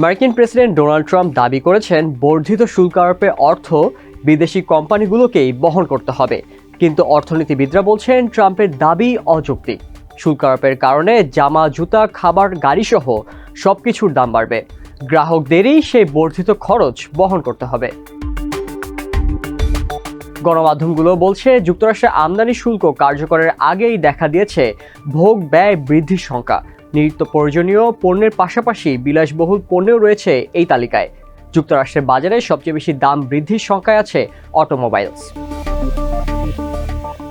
মার্কিন president Donald Trump দাবি করেছেন বর্ধিত শুল্ক আরোপের অর্থ বিদেশি কোম্পানিগুলোকেই বহন করতে হবে, কিন্তু অর্থনীতিবিদরা বলছেন ট্রাম্পের দাবি অযৌক্তিক। শুল্ক আরোপের কারণে জামা, জুতা, খাবার, গাড়িসহ সবকিছুর দাম বাড়বে। গ্রাহকদেরই সেই বর্ধিত খরচ বহন করতে হবে। গণমাধ্যমগুলো বলছে যুক্তরাষ্ট্রের আমদানি শুল্ক কার্যকরের আগেই দেখা দিয়েছে ভোগ ব্যয় বৃদ্ধির সংখ্যা। নিত্য প্রয়োজনীয় পণ্যের পাশাপাশি বিলাসবহুল পণ্যও রয়েছে এই তালিকায়। যুক্তরাষ্ট্রের বাজারে সবচেয়ে বেশি দাম বৃদ্ধির সংখ্যায় আছে অটোমোবাইলস।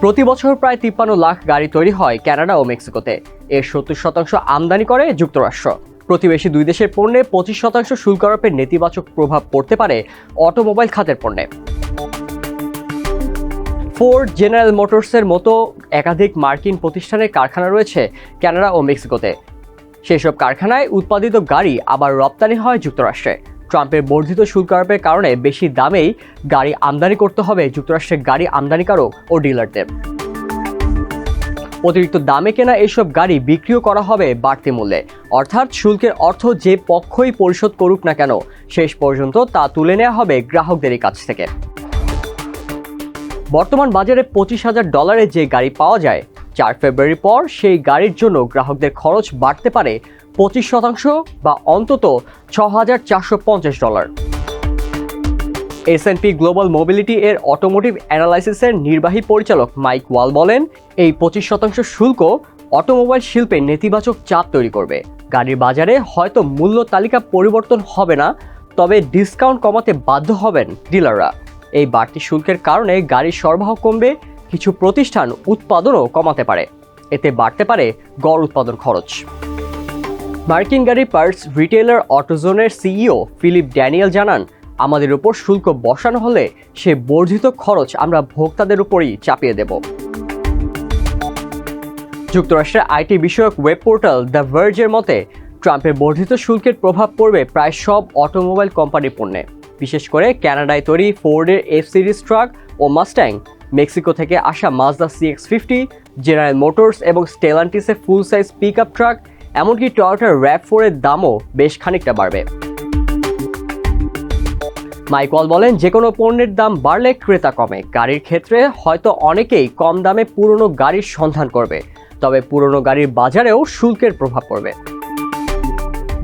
প্রতি বছর প্রায় 53 লাখ গাড়ি তৈরি হয় কানাডা ও মেক্সিকোতে। এর 70% আমদানি করে যুক্তরাষ্ট্র। প্রতিবেশী দুই দেশের পণ্যে 25% শুল্ক আরোপের নেতিবাচক প্রভাব পড়তে পারে অটোমোবাইল খাতের পণ্যে। ফোর্ড, জেনারেল মোটরসের মতো একাধিক মার্কিন প্রতিষ্ঠানের কারখানা রয়েছে কানাডা ও মেক্সিকোতে। সেসব কারখানায় উৎপাদিত গাড়ি আবার রপ্তানি হয় যুক্তরাষ্ট্রে। ট্রাম্পের বর্ধিত শুল্ক আরোপের কারণে বেশি দামেই গাড়ি আমদানি করতে হবে যুক্তরাষ্ট্রের গাড়ি আমদানিকারক ও ডিলারদের। অতিরিক্ত দামে কেনা এসব গাড়ি বিক্রিও করা হবে বাড়তি মূল্যে, অর্থাৎ শুল্কের অর্থ যে পক্ষই পরিশোধ করুক না কেন শেষ পর্যন্ত তা তুলে নেওয়া হবে গ্রাহকদের কাছ থেকে। বর্তমান বাজারে $25,000 যে গাড়ি পাওয়া যায়, 4 ফেব্রুয়ারি পর সেই গাড়ির জন্য গ্রাহকদের খরচ বাড়তে পারে 25% বা অন্তত $6,450। S&P গ্লোবাল মোবিলিটি এর অটোমোটিভ অ্যানালাইসিসের নির্বাহী পরিচালক মাইক ওয়াল বলেন, এই 25% শুল্ক অটোমোবাইল শিল্পে নেতিবাচক চাপ তৈরি করবে। গাড়ির বাজারে হয়তো মূল্য তালিকা পরিবর্তন হবে না, তবে ডিসকাউন্ট কমাতে বাধ্য হবেন ডিলাররা। এই বাড়তি শুল্কের কারণে গাড়ির সরবরাহ কমবে, কিছু প্রতিষ্ঠান উৎপাদনও কমাতে পারে। এতে বাড়তে পারে গড় উৎপাদন খরচ। মার্কিন গাড়ি পার্টস রিটেইলার অটোজোনের সিইও ফিলিপ ড্যানিয়েল জানান, আমাদের উপর শুল্ক বসানো হলে সে বর্ধিত খরচ আমরা ভোক্তাদের উপরই চাপিয়ে দেব। যুক্তরাষ্ট্রের আইটি বিষয়ক ওয়েব পোর্টাল দ্য ভার্জের মতে, ট্রাম্পের বর্ধিত শুল্কের প্রভাব পড়বে প্রায় সব অটোমোবাইল কোম্পানির পণ্যে, বিশেষ করে কানাডায় তৈরি ফোর্ডের F সিরিজ ট্রাক ও মাস্ট্যাং, মেক্সিকো থেকে আসা মাজদা CX-50, জেনারেল মোটরস এবং স্টেলান্টিসের full size pick up truck, এমনকি টয়োটার RAV4 এর দামও বেশ খানিকটা বাড়বে। মাইক ওয়াল বলেন, যে কোনো পণ্যের দাম বাড়লে ক্রেতা কমে। গাড়ির ক্ষেত্রে হয়তো অনেকেই কম দামে পুরনো গাড়ির সন্ধান করবে, তবে পুরনো গাড়ির বাজারেও শুল্কের প্রভাব পড়বে।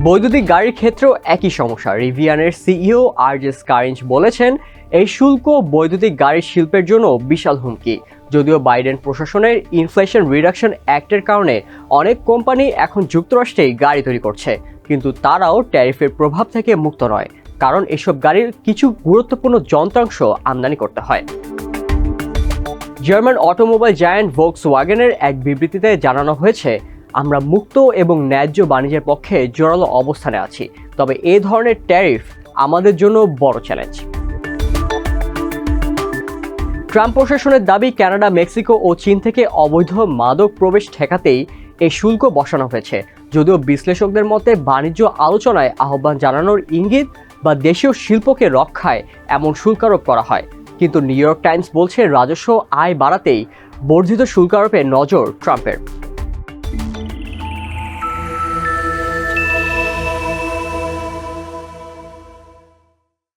বৈদ্যুতিক গাড়ির ক্ষেত্রেও একই সমস্যা। রিভিয়ানের সিইও আরজে স্কারিঞ্জ বলেছেন, এই শুল্ক বৈদ্যুতিক গাড়ির শিল্পের জন্য বিশাল হুমকি। যদিও বাইডেন প্রশাসনের ইনফ্লেশন রিডাকশন অ্যাক্টের কারণে অনেক কোম্পানি এখন যুক্তরাষ্ট্রেই গাড়ি তৈরি করছে, কিন্তু তারাও ট্যারিফের প্রভাব থেকে মুক্ত নয়, কারণ এসব গাড়ির কিছু গুরুত্বপূর্ণ যন্ত্রাংশ আমদানি করতে হয়। জার্মান অটোমোবাইল জায়ান্ট ভোক্সওয়াগেনের এক বিবৃতিতে জানানো হয়েছে, আমরা মুক্ত এবং ন্যায্য বাণিজ্যের পক্ষে জোরালো অবস্থানে আছি, তবে এ ধরনের ট্যারিফ আমাদের জন্য বড় চ্যালেঞ্জ। ট্রাম্প প্রশাসনের দাবি, কানাডা, মেক্সিকো ও চীন থেকে অবৈধ মাদক প্রবেশ ঠেকাতেই এই শুল্ক বসানো হয়েছে। যদিও বিশ্লেষকদের মতে বাণিজ্য আলোচনায় আহ্বান জানানোর ইঙ্গিত বা দেশীয় শিল্পকে রক্ষায় এমন শুল্ক আরোপ করা হয়, কিন্তু নিউ ইয়র্ক টাইমস বলছে রাজস্ব আয় বাড়াতেই বর্ধিত শুল্ক আরোপে নজর ট্রাম্পের।